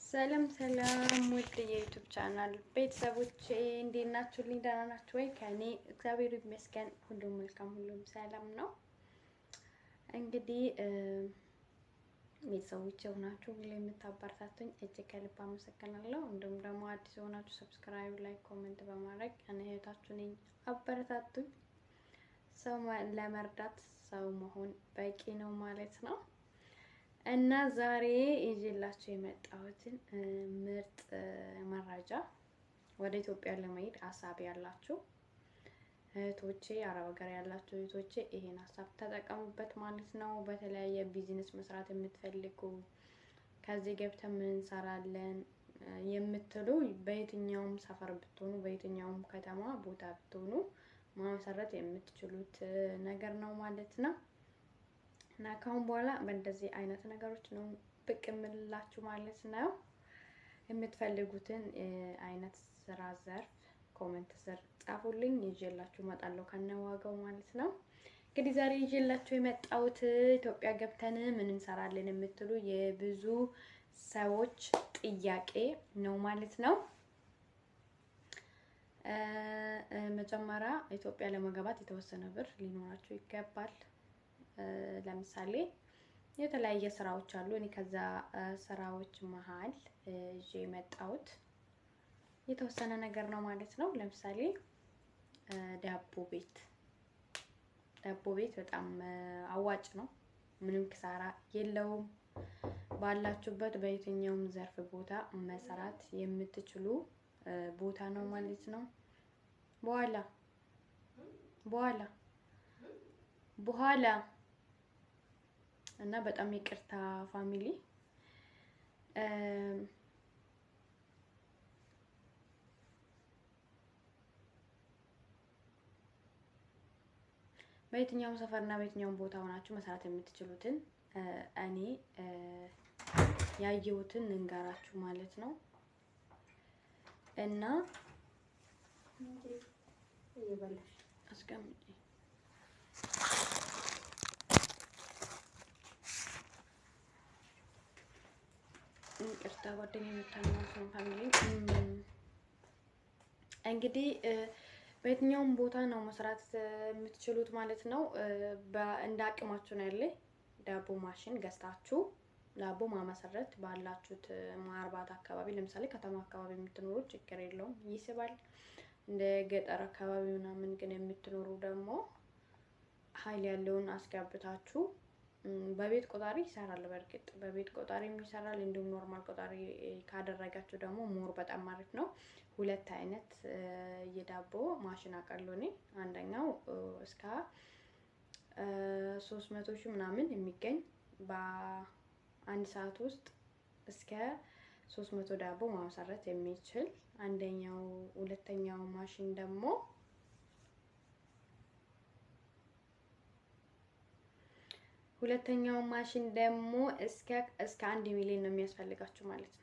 ሰላም ሰላም ውድ የዩቲዩብ ቻናል ቤተሰቦቼ እንዴት ናችሁልኝ? ደህና ናችሁ ወይ? ከኔ እግዚአብሔር ይመስገን ሁሉም መልካም፣ ሁሉም ሰላም ነው። እንግዲህ ቤተሰቦቼ ሆናችሁ ሁሌ የምታበረታቱኝ እጅግ ከልብ አመሰግናለሁ። እንዲሁም ደግሞ አዲስ ሆናችሁ ሰብስክራይብ፣ ላይክ፣ ኮሜንት በማድረግ እኔ እህታችሁ ነኝ፣ አበረታቱኝ። ሰው ለመርዳት ሰው መሆን በቂ ነው ማለት ነው። እና ዛሬ ይዤላችሁ የመጣሁትን ምርጥ መረጃ ወደ ኢትዮጵያ ለመሄድ ሀሳብ ያላችሁ እህቶቼ፣ አረብ ሀገር ያላችሁ እህቶቼ ይሄን ሀሳብ ተጠቀሙበት ማለት ነው። በተለያየ ቢዝነስ መስራት የምትፈልጉ ከዚህ ገብተን ምን እንሰራለን የምትሉ በየትኛውም ሰፈር ብትሆኑ በየትኛውም ከተማ ቦታ ብትሆኑ ማመሰረት የምትችሉት ነገር ነው ማለት ነው። እና ካሁን በኋላ በእንደዚህ አይነት ነገሮች ነው ብቅ የምልላችሁ ማለት ነው። የምትፈልጉትን አይነት ስራ ዘርፍ ኮሜንት ስር ጻፉልኝ፣ ይዤላችሁ እመጣለሁ ከነዋጋው ማለት ነው። እንግዲህ ዛሬ ይዤላችሁ የመጣሁት ኢትዮጵያ ገብተን ምን እንሰራለን የምትሉ የብዙ ሰዎች ጥያቄ ነው ማለት ነው። መጀመሪያ ኢትዮጵያ ለመግባት የተወሰነ ብር ሊኖራችሁ ይገባል። ለምሳሌ የተለያየ ስራዎች አሉ። እኔ ከዛ ስራዎች መሃል ይዤ የመጣሁት የተወሰነ ነገር ነው ማለት ነው። ለምሳሌ ዳቦ ቤት በጣም አዋጭ ነው። ምንም ኪሳራ የለውም። ባላችሁበት በየትኛውም ዘርፍ ቦታ መሰራት የምትችሉ ቦታ ነው ማለት ነው። በኋላ እና በጣም ይቅርታ ፋሚሊ በየትኛውም ሰፈርና በየትኛውም ቦታ ሆናችሁ መስራት የምትችሉትን እኔ ያየሁትን እንጋራችሁ ማለት ነው። እና አስቀምጪ ይቅርታ ጓደኛዬ የምታናግረው ነው ፋሚሊ። እንግዲህ በየትኛውም ቦታ ነው መስራት የምትችሉት ማለት ነው። እንደ አቅማችሁ ነው ያለ ዳቦ ማሽን ገዝታችሁ ዳቦ ማመሰረት ባላችሁት ማርባት አካባቢ፣ ለምሳሌ ከተማ አካባቢ የምትኖሩ ችግር የለውም ይስባል። እንደ ገጠር አካባቢ ምናምን ግን የምትኖሩ ደግሞ ኃይል ያለውን አስገብታችሁ በቤት ቆጣሪ ይሰራል። በእርግጥ በቤት ቆጣሪ ይሰራል። እንዲሁም ኖርማል ቆጣሪ ካደረጋችሁ ደግሞ ሞር በጣም አሪፍ ነው። ሁለት አይነት የዳቦ ማሽን አውቃለሁ እኔ። አንደኛው እስከ 300 ሺህ ምናምን የሚገኝ በአንድ ሰዓት ውስጥ እስከ 300 ዳቦ ማመሰረት የሚችል አንደኛው። ሁለተኛው ማሽን ደግሞ እስከ 1 ሚሊዮን ነው የሚያስፈልጋችሁ ማለት ነው።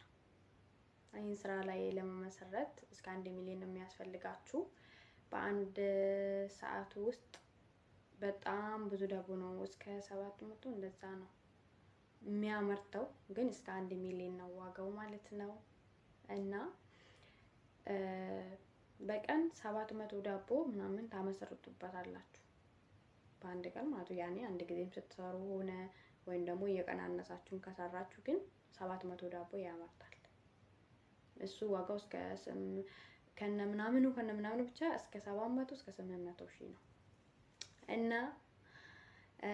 ይህን ስራ ላይ ለመመሰረት እስከ 1 ሚሊዮን ነው የሚያስፈልጋችሁ። በአንድ ሰዓት ውስጥ በጣም ብዙ ዳቦ ነው። እስከ 700 እንደዛ ነው የሚያመርተው፣ ግን እስከ 1 ሚሊዮን ነው ዋጋው ማለት ነው። እና በቀን 700 ዳቦ ምናምን ታመሰርቱበታላችሁ በአንድ ቀን ማለት ነው። ያኔ አንድ ጊዜም ስትሰሩ ሆነ ወይም ደግሞ እየቀናነሳችሁን ከሰራችሁ ግን 700 ዳቦ ያመርታል። እሱ ዋጋው እስከ ከነምናምኑ ብቻ እስከ 700 እስከ 800 ሺህ ነው። እና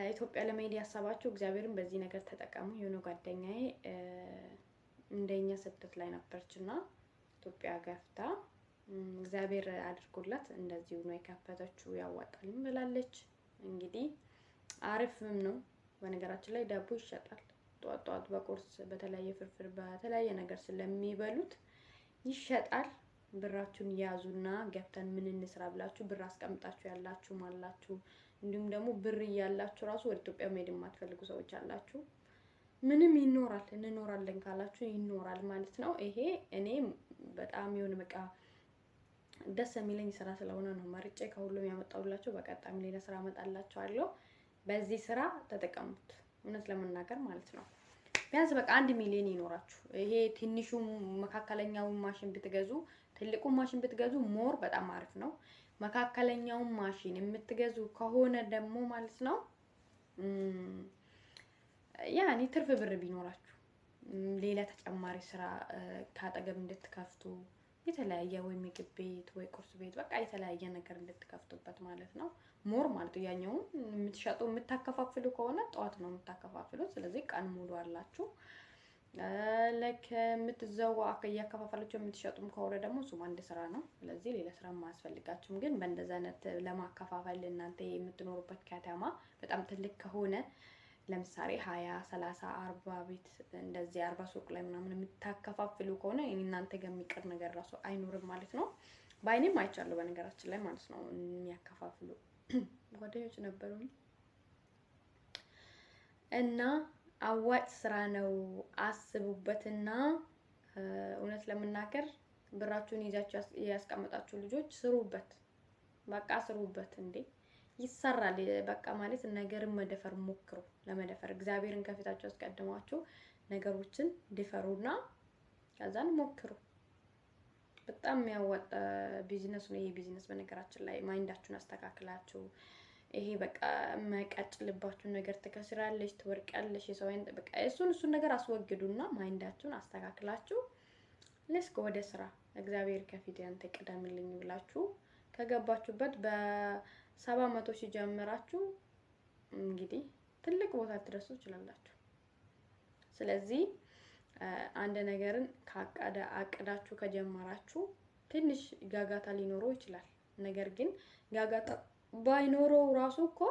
ኢትዮጵያ ለመሄድ ያሰባችሁ እግዚአብሔርን በዚህ ነገር ተጠቀሙ። የሆነ ጓደኛዬ እንደኛ ስደት ላይ ነበርችና ኢትዮጵያ ገፍታ እግዚአብሔር አድርጎላት እንደዚሁ ነው የከፈተችው። ያዋጣልኝ ብላለች። እንግዲህ አሪፍም ነው። በነገራችን ላይ ዳቦ ይሸጣል። ጧት ጧት በቁርስ በተለያየ ፍርፍር በተለያየ ነገር ስለሚበሉት ይሸጣል። ብራችሁን ያዙና ገብተን ምን እንስራ ብላችሁ ብር አስቀምጣችሁ ያላችሁ አላችሁ። እንዲሁም ደግሞ ብር እያላችሁ ራሱ ወደ ኢትዮጵያ መሄድ የማትፈልጉ ሰዎች አላችሁ። ምንም እንኖራለን ካላችሁ ይኖራል ማለት ነው። ይሄ እኔ በጣም የሆነ በቃ ደስ የሚለኝ ስራ ስለሆነ ነው መርጬ ከሁሉም ያመጣሁላችሁ። በቀጣይ ሌላ ስራ አመጣላችኋለሁ። በዚህ ስራ ተጠቀሙት፣ እውነት ለመናገር ማለት ነው። ቢያንስ በቃ 1 ሚሊዮን ይኖራችሁ። ይሄ ትንሹ መካከለኛው ማሽን ብትገዙ ትልቁ ማሽን ብትገዙ ሞር በጣም አሪፍ ነው። መካከለኛው ማሽን የምትገዙ ከሆነ ደግሞ ማለት ነው ያኔ ትርፍ ብር ቢኖራችሁ ሌላ ተጨማሪ ስራ ካጠገብ እንድትከፍቱ የተለያየ ወይ ምግብ ቤት ወይ ቁርስ ቤት በቃ የተለያየ ነገር እንድትከፍቱበት ማለት ነው። ሞር ማለት ያኛው የምትሸጡ የምታከፋፍሉ ከሆነ ጠዋት ነው የምታከፋፍሉት። ስለዚህ ቀን ሙሉ አላችሁ። ላይክ እያከፋፈላችሁ የምትሸጡም ከሆነ ደግሞ እሱም አንድ ስራ ነው። ስለዚህ ሌላ ስራ ማያስፈልጋችሁም። ግን በእንደዛ አይነት ለማከፋፈል እናንተ የምትኖሩበት ከተማ በጣም ትልቅ ከሆነ ለምሳሌ 20 30 40 ቤት እንደዚህ 40 ሱቅ ላይ ምናምን የምታከፋፍሉ ከሆነ እናንተ ጋር የሚቀር ነገር ራሱ አይኖርም ማለት ነው። ባይኔም አይቻለሁ በነገራችን ላይ ማለት ነው የሚያከፋፍሉ ጓደኞች ነበሩኝ እና አዋጭ ስራ ነው። አስቡበትና እውነት ለመናገር ብራችሁን ይዛችሁ ያስቀመጣችሁ ልጆች ስሩበት። በቃ ስሩበት እንዴ ይሰራል። በቃ ማለት ነገርን መደፈር ሞክሩ። ለመደፈር እግዚአብሔርን ከፊታችሁ አስቀድማችሁ ነገሮችን ድፈሩና ከዛን ሞክሩ። በጣም የሚያዋጣ ቢዝነስ ነው ይሄ ቢዝነስ። በነገራችን ላይ ማይንዳችሁን አስተካክላችሁ ይሄ በቃ የማይቀጭልባችሁን ነገር ትከስራለሽ፣ ትወርቃለሽ፣ የሰውን በቃ እሱን ነገር አስወግዱና ማይንዳችሁን አስተካክላችሁ ለስከ ወደ ስራ እግዚአብሔር ከፊት ያንተ ቀደምልኝ ብላችሁ ከገባችሁበት በ700 ሺህ ጀምራችሁ እንግዲህ ትልቅ ቦታ ትደርሱ ትችላላችሁ። ስለዚህ አንድ ነገርን አቅዳችሁ ከጀመራችሁ ትንሽ ጋጋታ ሊኖረው ይችላል። ነገር ግን ጋጋታ ባይኖረው ራሱ እኮ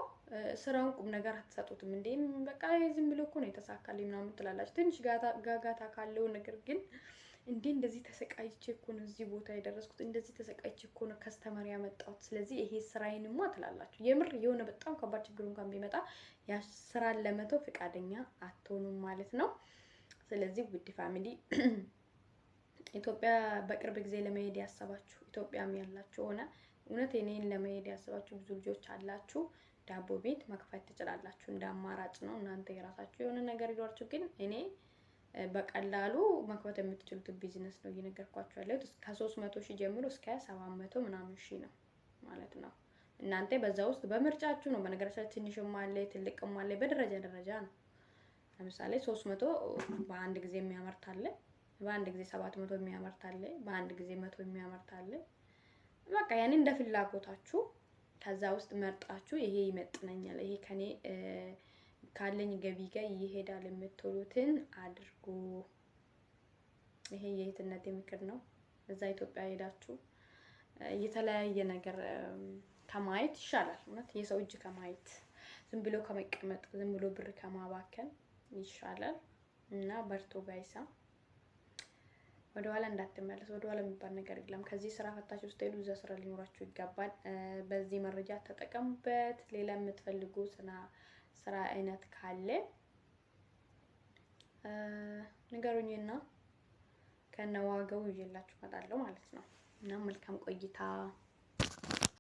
ስራውን ቁም ነገር አትሰጡትም እንዴ በቃ ዝም ብሎ እኮ ነው የተሳካልኝ ምናምን ትላላችሁ። ትንሽ ጋጋታ ካለው ነገር ግን እንደዚህ ተሰቃይቼ እኮ ነው እዚህ ቦታ የደረስኩት፣ እንደዚህ ተሰቃይቼ እኮ ነው ከስተመር ያመጣሁት፣ ስለዚህ ይሄ ስራዬንማ ትላላችሁ። የምር የሆነ በጣም ከባድ ችግር እንኳን ቢመጣ ያ ስራን ለመተው ፈቃደኛ አትሆኑም ማለት ነው። ስለዚህ ውድ ፋሚሊ ኢትዮጵያ በቅርብ ጊዜ ለመሄድ ያሰባችሁ ኢትዮጵያም ያላችሁ ሆነ እውነት እኔን ለመሄድ ያሰባችሁ ብዙ ልጆች አላችሁ። ዳቦ ቤት መክፈት ትችላላችሁ። እንደ አማራጭ ነው። እናንተ የራሳችሁ የሆነ ነገር ይሏችሁ። ግን እኔ በቀላሉ መክፈት የምትችሉት ቢዝነስ ነው እየነገርኳችሁ ያለሁት። ከ300 ሺህ ጀምሮ እስከ 700 ምናምን ሺህ ነው ማለት ነው። እናንተ በዛ ውስጥ በምርጫችሁ ነው። በነገራችን ትንሽም አለ ትልቅም አለ፣ በደረጃ ደረጃ ነው። ለምሳሌ 300 በአንድ ጊዜ የሚያመርት አለ፣ በአንድ ጊዜ 700 የሚያመርት አለ፣ በአንድ ጊዜ 100 የሚያመርት አለ። በቃ ያኔ እንደ ፍላጎታችሁ ከዛ ውስጥ መርጣችሁ ይሄ ይመጥነኛል፣ ይሄ ከኔ ካለኝ ገቢ ጋር ይሄዳል የምትሉትን አድርጉ። ይሄ የእህትነት ምክር ነው። እዛ ኢትዮጵያ ሄዳችሁ የተለያየ ነገር ከማየት ይሻላል። እውነት የሰው እጅ ከማየት ዝም ብሎ ከመቀመጥ ዝም ብሎ ብር ከማባከን ይሻላል። እና በርቶ ጋይሳ ወደኋላ እንዳትመለስ። ወደኋላ የሚባል ነገር የለም። ከዚህ ስራ ፈታችሁ ስትሄዱ እዛ ስራ ሊኖራችሁ ይገባል። በዚህ መረጃ ተጠቀሙበት። ሌላ የምትፈልጉ ስራ አይነት ካለ ንገሩኝና ከነዋጋው ይዤላችሁ እመጣለሁ ማለት ነው። እና መልካም ቆይታ